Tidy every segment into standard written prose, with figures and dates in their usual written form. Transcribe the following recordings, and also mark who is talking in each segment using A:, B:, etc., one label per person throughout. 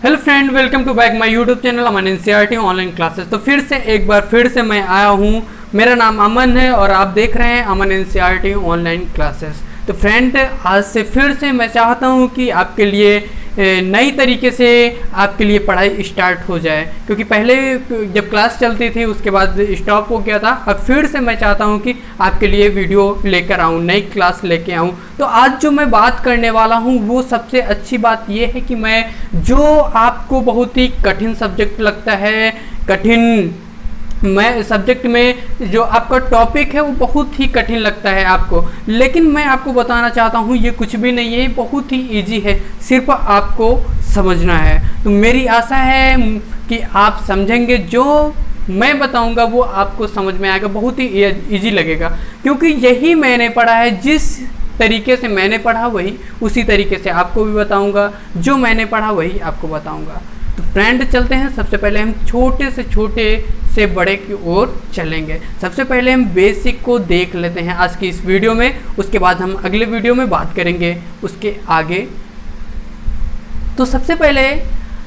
A: Hello friend, welcome to back my YouTube channel Aman NCERT online classes. तो फिर से मैं आया हूँ। मेरा नाम अमन है और आप देख रहे हैं अमन एनसीईआरटी ऑनलाइन क्लासेस। तो फ्रेंड, आज से फिर से मैं चाहता हूँ कि आपके लिए नई तरीके से आपके लिए पढ़ाई स्टार्ट हो जाए, क्योंकि पहले जब क्लास चलती थी उसके बाद स्टॉप हो गया था। अब फिर से मैं चाहता हूं कि आपके लिए वीडियो लेकर आऊं, नई क्लास लेके आऊं। तो आज जो मैं बात करने वाला हूं वो सबसे अच्छी बात ये है कि मैं जो आपको बहुत ही कठिन सब्जेक्ट लगता है, सब्जेक्ट में जो आपका टॉपिक है वो बहुत ही कठिन लगता है आपको, लेकिन मैं आपको बताना चाहता हूँ ये कुछ भी नहीं है, बहुत ही इजी है, सिर्फ आपको समझना है। तो मेरी आशा है कि आप समझेंगे, जो मैं बताऊंगा वो आपको समझ में आएगा, बहुत ही इजी लगेगा, क्योंकि यही मैंने पढ़ा है। जिस तरीके से मैंने पढ़ा वही उसी तरीके से आपको भी बताऊंगा, जो मैंने पढ़ा वही आपको बताऊंगा। तो फ्रेंड, चलते हैं। सबसे पहले हम छोटे से बड़े की ओर चलेंगे। सबसे पहले हम बेसिक को देख लेते हैं आज की इस वीडियो में, उसके बाद हम अगले वीडियो में बात करेंगे उसके आगे। तो सबसे पहले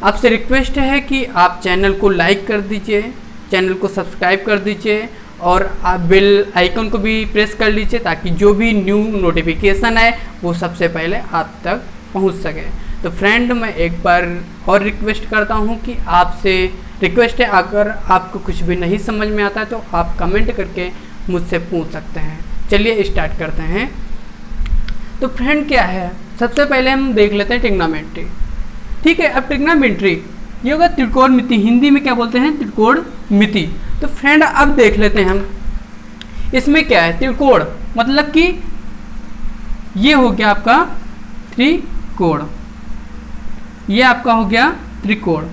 A: आपसे रिक्वेस्ट है कि आप चैनल को लाइक कर दीजिए, चैनल को सब्सक्राइब कर दीजिए और आप बेल आइकन को भी प्रेस कर लीजिए, ताकि जो भी न्यू नोटिफिकेशन है वो सबसे पहले आप तक पहुंच सके। तो फ्रेंड, मैं एक बार और रिक्वेस्ट करता हूं कि आपसे रिक्वेस्ट है, अगर आपको कुछ भी नहीं समझ में आता है तो आप कमेंट करके मुझसे पूछ सकते हैं। चलिए स्टार्ट करते हैं। तो फ्रेंड, क्या है, सबसे पहले हम देख लेते हैं ट्रिग्नोमेट्री। ठीक है, अब ट्रिग्नोमेट्री ये होगा त्रिकोणमिति, हिंदी में क्या बोलते हैं, त्रिकोणमिति। तो फ्रेंड, अब देख लेते हैं हम इसमें क्या है। त्रिकोण मतलब कि ये हो गया आपका त्रिकोण, ये आपका हो गया त्रिकोण।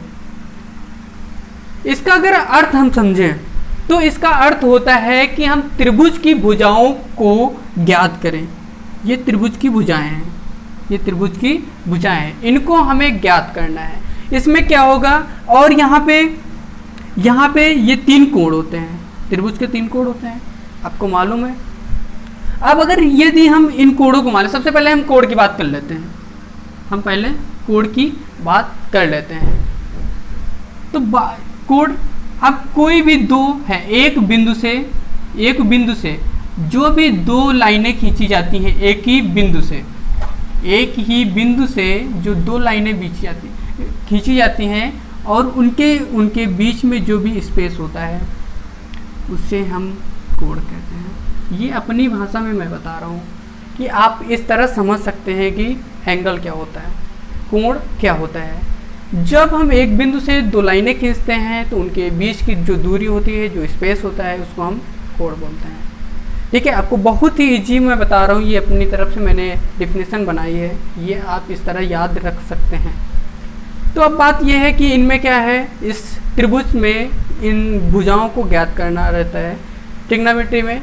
A: इसका अगर अर्थ हम समझें तो इसका अर्थ होता है कि हम त्रिभुज की भुजाओं को ज्ञात करें। ये त्रिभुज की भुजाएं हैं, ये त्रिभुज की भुजाएं हैं, इनको हमें ज्ञात करना है। इसमें क्या होगा, और यहाँ पे ये तीन कोण होते हैं, त्रिभुज के तीन कोण होते हैं, आपको मालूम है। अब अगर यदि हम इन कोणों को माने, सबसे पहले हम कोण की बात कर लेते हैं, हम पहले कोण की बात कर लेते हैं। तो कोण, अब कोई भी दो है, एक बिंदु से जो भी दो लाइनें खींची जाती हैं, एक ही बिंदु से जो दो लाइनें खींची जाती हैं और उनके बीच में जो भी स्पेस होता है उससे हम कोण कहते हैं। ये अपनी भाषा में मैं बता रहा हूँ कि आप इस तरह समझ सकते हैं कि एंगल क्या होता है, कोण क्या होता है। जब हम एक बिंदु से दो लाइनें खींचते हैं तो उनके बीच की जो दूरी होती है, जो स्पेस होता है, उसको हम कोण बोलते हैं। ठीक है, आपको बहुत ही इजी मैं बता रहा हूँ, ये अपनी तरफ से मैंने डिफिनेशन बनाई है, ये आप इस तरह याद रख सकते हैं। तो अब बात यह है कि इनमें क्या है, इस त्रिभुज में इन भुजाओं को ज्ञात करना रहता है ट्रिग्नोमेट्री में।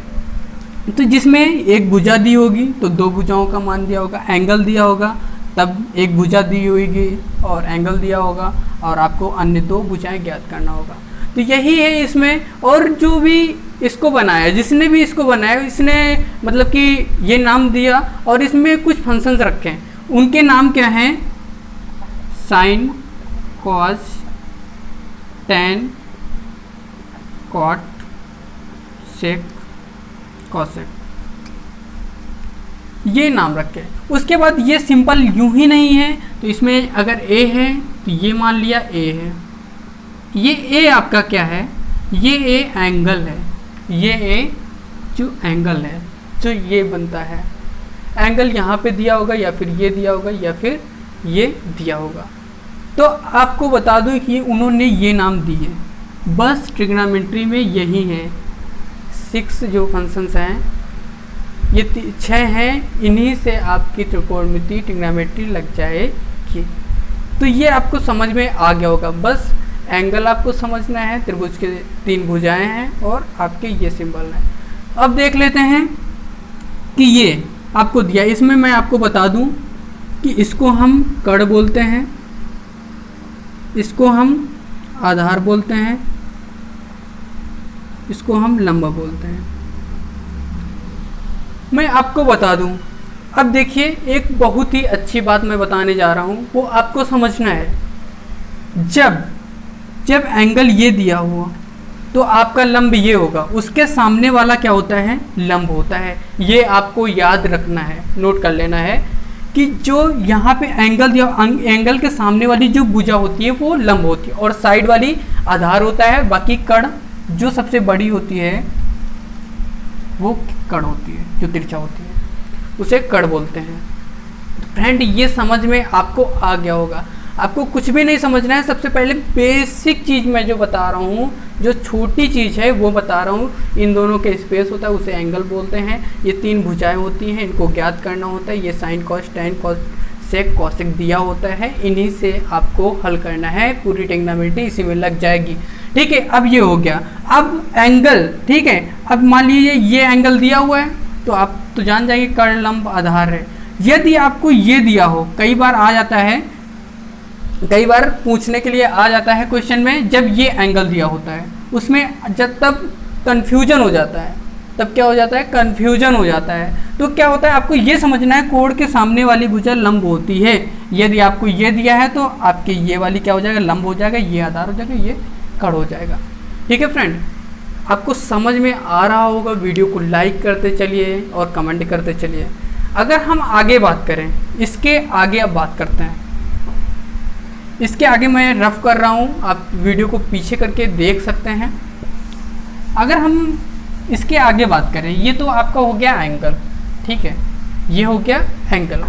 A: तो जिसमें एक भुजा दी होगी तो दो भुजाओं का मान दिया होगा, एंगल दिया होगा तब एक भुजा दी होगी और एंगल दिया होगा, और आपको अन्य दो भुजाएं ज्ञात करना होगा। तो यही है इसमें। और जो भी इसको बनाया, जिसने भी इसको बनाया, इसने मतलब कि ये नाम दिया और इसमें कुछ फंक्शंस रखे हैं, उनके नाम क्या हैं, sine, cos, tan, cot, sec, cosec, ये नाम रखे। उसके बाद ये सिंपल यूं ही नहीं है, तो इसमें अगर ए है तो ये मान लिया ए है, ये ए आपका क्या है, ये ए एंगल है, ये ए जो एंगल है, जो ये बनता है एंगल, यहाँ पे दिया होगा या फिर ये दिया होगा या फिर ये दिया होगा। तो आपको बता दूं कि उन्होंने ये नाम दिए, बस ट्रिग्नोमेट्री में यही है। 6 जो फंक्शंस हैं, ये 6 हैं, इन्हीं से आपकी त्रिकोणमिति ट्रिग्नोमेट्री लग जाएगी। तो ये आपको समझ में आ गया होगा। बस एंगल आपको समझना है, त्रिभुज के 3 भुजाएं हैं और आपके ये सिंबल है। अब देख लेते हैं कि ये आपको दिया, इसमें मैं आपको बता दूं कि इसको हम कर्ण बोलते हैं, इसको हम आधार बोलते हैं, इसको हम लंब बोलते हैं। मैं आपको बता दूं, अब देखिए एक बहुत ही अच्छी बात मैं बताने जा रहा हूँ, वो आपको समझना है। जब जब एंगल ये दिया हुआ तो आपका लंब ये होगा, उसके सामने वाला क्या होता है, लंब होता है। ये आपको याद रखना है, नोट कर लेना है कि जो यहाँ पे एंगल दिया, एंगल के सामने वाली जो भुजा होती है वो लंब होती है और साइड वाली आधार होता है। बाकी कण जो सबसे बड़ी होती है वो कण होती है, जो तिरछा होती है उसे कण बोलते हैं। फ्रेंड ये समझ में आपको आ गया होगा। आपको कुछ भी नहीं समझना है, सबसे पहले बेसिक चीज़ मैं जो बता रहा हूँ, जो छोटी चीज़ है वो बता रहा हूँ। इन दोनों के स्पेस होता है उसे एंगल बोलते हैं। ये 3 भुजाएं होती हैं, इनको ज्ञात करना होता है। ये sine cos tan cos sec cosec दिया होता है, इन्हीं से आपको हल करना है। पूरी टेक्नोमेट्री इसी में लग जाएगी। ठीक है, अब ये हो गया। अब एंगल, ठीक है, अब मान लीजिए ये एंगल दिया हुआ है तो आप तो जान जाएंगे कर्ण लंब आधार है। यदि आपको ये दिया हो, कई बार आ जाता है, कई बार पूछने के लिए आ जाता है क्वेश्चन में, जब ये एंगल दिया होता है उसमें जब तब कन्फ्यूजन हो जाता है, तब क्या हो जाता है, कन्फ्यूजन हो जाता है। तो क्या होता है, आपको ये समझना है कोण के सामने वाली भुजा लंब होती है। यदि आपको ये दिया है तो आपके ये वाली क्या हो जाएगा, लंब हो जाएगा, ये आधार हो जाएगा, ये कण हो जाएगा। ठीक है फ्रेंड, आपको समझ में आ रहा होगा। वीडियो को लाइक करते चलिए और कमेंट करते चलिए। अगर हम आगे बात करें, इसके आगे अब बात करते हैं। इसके आगे मैं रफ कर रहा हूँ, आप वीडियो को पीछे करके देख सकते हैं। अगर हम इसके आगे बात करें, ये तो आपका हो गया एंगल, ठीक है, ये हो गया एंगल।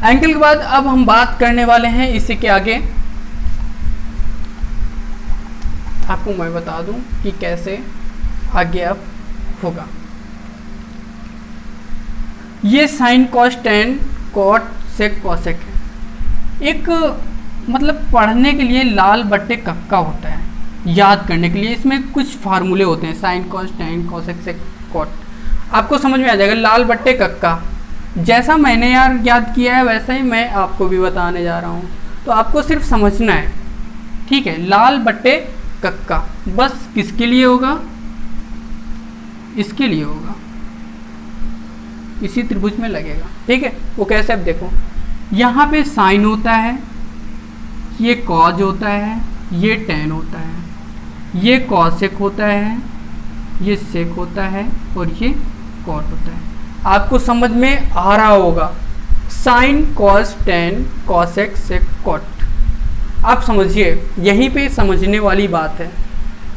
A: एंगल के बाद अब हम बात करने वाले हैं इसी के आगे। आपको मैं बता दूं कि कैसे आगे अब होगा। ये sine cos tan cot sec cosec है। एक मतलब पढ़ने के लिए लाल बट्टे कक्का होता है, याद करने के लिए इसमें कुछ फार्मूले होते हैं। Sine cos tan cosec sec cot आपको समझ में आ जाएगा। लाल बट्टे कक्का जैसा मैंने यार याद किया है वैसा ही मैं आपको भी बताने जा रहा हूँ, तो आपको सिर्फ समझना है। ठीक है, लाल बट्टे कक्का बस किसके लिए होगा, इसके लिए होगा, इसी त्रिभुज में लगेगा। ठीक है, वो कैसे, अब देखो यहाँ पे साइन होता है, ये कॉज होता है, ये टैन होता है, ये कॉसेक होता है, ये सेक होता है और ये कॉट होता है। आपको समझ में आ रहा होगा, sine cos tan cosec sec cot. आप समझिए, यहीं पे समझने वाली बात है।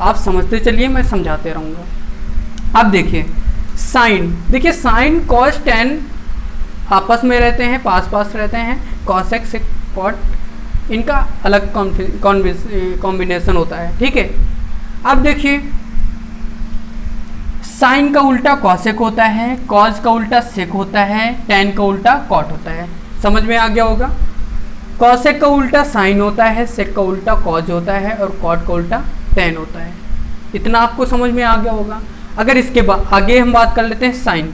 A: आप समझते चलिए, मैं समझाते रहूँगा। अब देखिए साइन, देखिए साइन कॉस टैन आपस में रहते हैं, पास पास रहते हैं। कॉसेक सेक कॉट इनका अलग कॉम्बिनेशन होता है। ठीक है, अब देखिए साइन का उल्टा कॉसेक होता है, कॉज का उल्टा सेक होता है, टैन का उल्टा कॉट होता है। समझ में आ गया होगा। कॉसेक का उल्टा साइन होता है, सेक का उल्टा कॉज होता है और कॉट का उल्टा टैन होता है। इतना आपको समझ में आ गया होगा। अगर इसके बाद आगे हम बात कर लेते हैं साइन।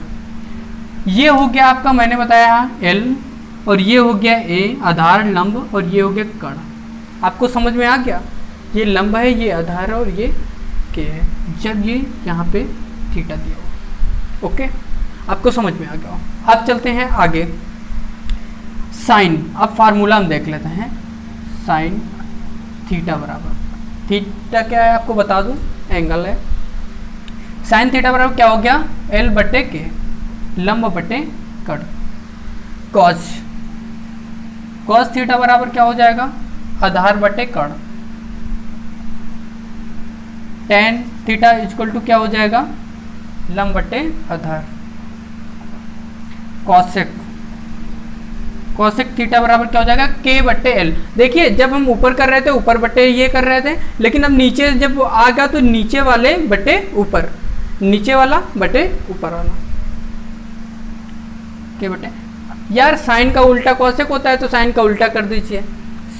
A: ये हो गया आपका, मैंने बताया एल, और ये हो गया ए आधार लंब, और ये हो गया कण। आपको समझ में आ गया, ये लंब है, ये आधार है और ये के है, जब ये यहाँ पे थीटा दिया हो। ओके, आपको समझ में आ गया हो। अब चलते हैं आगे। साइन, अब फार्मूला हम देख लेते हैं। साइन थीटा बराबर, थीटा क्या है आपको बता दूं, एंगल है। साइन थीटा बराबर क्या हो गया, एल बटे के, लंब बटे कण। कॉस, कॉस थीटा बराबर क्या हो जाएगा, आधार बटे कण। टैन थीटा इक्वल टू क्या हो जाएगा, लंब बटे आधार। कॉसेक, कॉसेक थीटा बराबर क्या हो जाएगा, के बट्टे एल। देखिए जब हम ऊपर कर रहे थे ऊपर बट्टे ये कर रहे थे, लेकिन अब नीचे जब आ गया तो नीचे वाले बट्टे ऊपर, नीचे वाला बटे ऊपर वाला, के बटे। यार साइन का उल्टा कॉसेक होता है तो साइन का उल्टा कर दीजिए।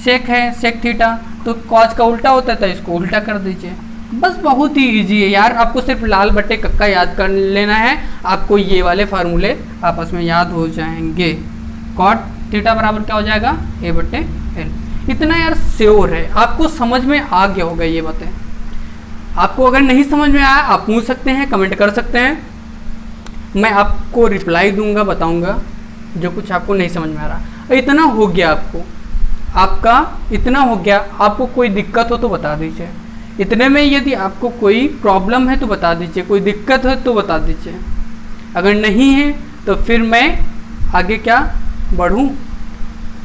A: सेक है, सेक थीटा, तो कॉस का उल्टा होता है तो इसको उल्टा कर दीजिए। बस बहुत ही इजी है यार, आपको सिर्फ लाल बट्टे कक्का याद कर लेना है, आपको ये वाले फार्मूले आपस में याद हो जाएंगे। कॉट थीटा बराबर क्या हो जाएगा, ए बट्टे एल। इतना यार श्योर है, आपको समझ में आ गया होगा ये बातें। आपको अगर नहीं समझ में आया आप पूछ सकते हैं, कमेंट कर सकते हैं, मैं आपको रिप्लाई दूंगा, बताऊंगा जो कुछ आपको नहीं समझ में आ रहा। इतना हो गया आपको। आपका इतना हो गया। आपको कोई दिक्कत हो तो बता दीजिए। इतने में यदि आपको कोई प्रॉब्लम है तो बता दीजिए, कोई दिक्कत है तो बता दीजिए। अगर नहीं है तो फिर मैं आगे क्या बढ़ूं।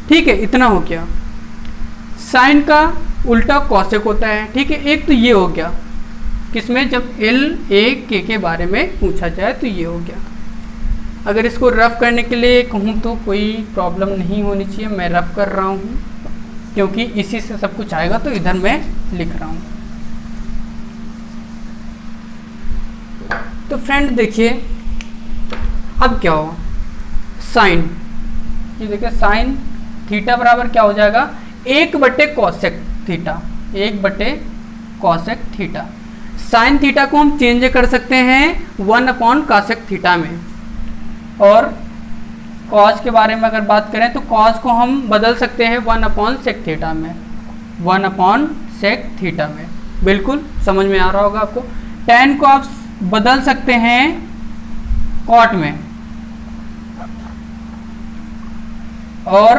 A: ठीक है, इतना हो गया। साइन का उल्टा कॉसेक होता है। ठीक है, एक तो ये हो गया किसमें, जब एल ए के बारे में पूछा जाए तो ये हो गया। अगर इसको रफ करने के लिए कहूँ तो कोई प्रॉब्लम नहीं होनी चाहिए। मैं रफ कर रहा हूँ क्योंकि इसी से सब कुछ आएगा, तो इधर मैं लिख रहा हूँ। तो फ्रेंड देखिए अब क्या हो, साइन, ये देखिए साइन थीटा बराबर क्या हो जाएगा, 1/कॉसेक थीटा, 1/कॉसेक थीटा। साइन थीटा को हम चेंज कर सकते हैं 1/कॉसेक थीटा में। और कॉस के बारे में अगर बात करें तो कॉस को हम बदल सकते हैं 1/सेक थीटा में, 1/सेक थीटा में। बिल्कुल समझ में आ रहा होगा आपको। tan को आप बदल सकते हैं कॉट में, और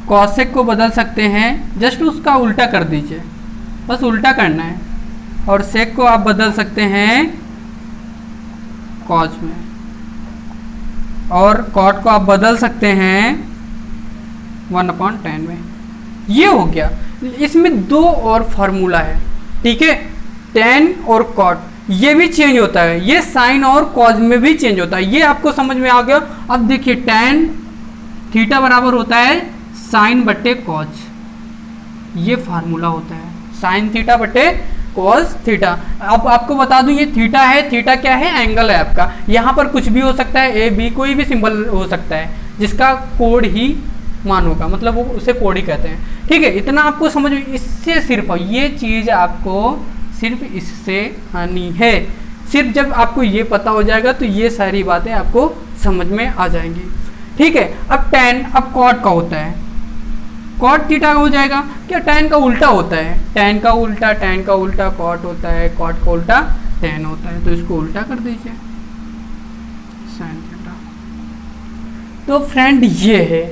A: कॉसेक को बदल सकते हैं, जस्ट उसका उल्टा कर दीजिए, बस उल्टा करना है। और सेक को आप बदल सकते हैं कॉस में, और कॉट को आप बदल सकते हैं 1/tan में। ये हो गया। इसमें दो और फार्मूला है। ठीक है, tan और कॉट ये भी चेंज होता है, ये साइन और कॉज में भी चेंज होता है। ये आपको समझ में आ गया। अब देखिए tan थीटा बराबर होता है sin/cos, ये फार्मूला होता है, sin θ/cos थीटा। अब आपको बता दूं ये थीटा है, थीटा क्या है, एंगल है आपका। यहाँ पर कुछ भी हो सकता है, ए बी कोई भी सिंबल हो सकता है जिसका कोड ही मान होगा, मतलब वो उसे कोड ही कहते हैं। ठीक है, इतना आपको समझ में, इससे सिर्फ ये चीज़ आपको सिर्फ इससे आनी है। सिर्फ जब आपको ये पता हो जाएगा तो ये सारी बातें आपको समझ में आ जाएंगी। ठीक है, अब tan, अब कॉट का होता है, कॉट थीटा हो जाएगा क्या, tan का उल्टा होता है, tan का उल्टा कॉट होता है, कॉट का उल्टा tan होता है, तो इसको उल्टा कर दीजिए sin थीटा। तो फ्रेंड ये है,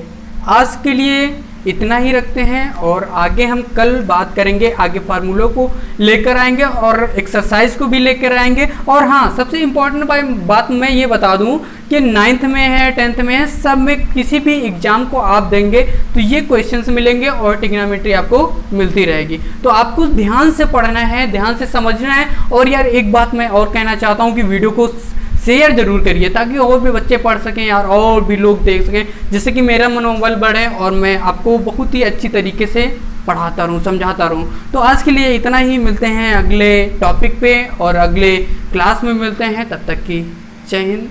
A: आज के लिए इतना ही रखते हैं, और आगे हम कल बात करेंगे, आगे फार्मूलों को लेकर आएंगे और एक्सरसाइज को भी लेकर आएंगे। और हाँ, सबसे इम्पोर्टेंट बात मैं ये बता दूं कि 9th में है, 10th में है, सब में किसी भी एग्जाम को आप देंगे तो ये क्वेश्चंस मिलेंगे और ट्रिग्नोमेट्री आपको मिलती रहेगी। तो आपको ध्यान से पढ़ना है, ध्यान से समझना है। और यार एक बात मैं और कहना चाहता हूँ कि वीडियो को शेयर जरूर करिए ताकि और भी बच्चे पढ़ सकें यार, और भी लोग देख सकें, जिससे कि मेरा मनोबल बढ़े और मैं आपको बहुत ही अच्छी तरीके से पढ़ाता रहूं, समझाता रहूं। तो आज के लिए इतना ही, मिलते हैं अगले टॉपिक पे और अगले क्लास में मिलते हैं। तब तक की जय हिंद।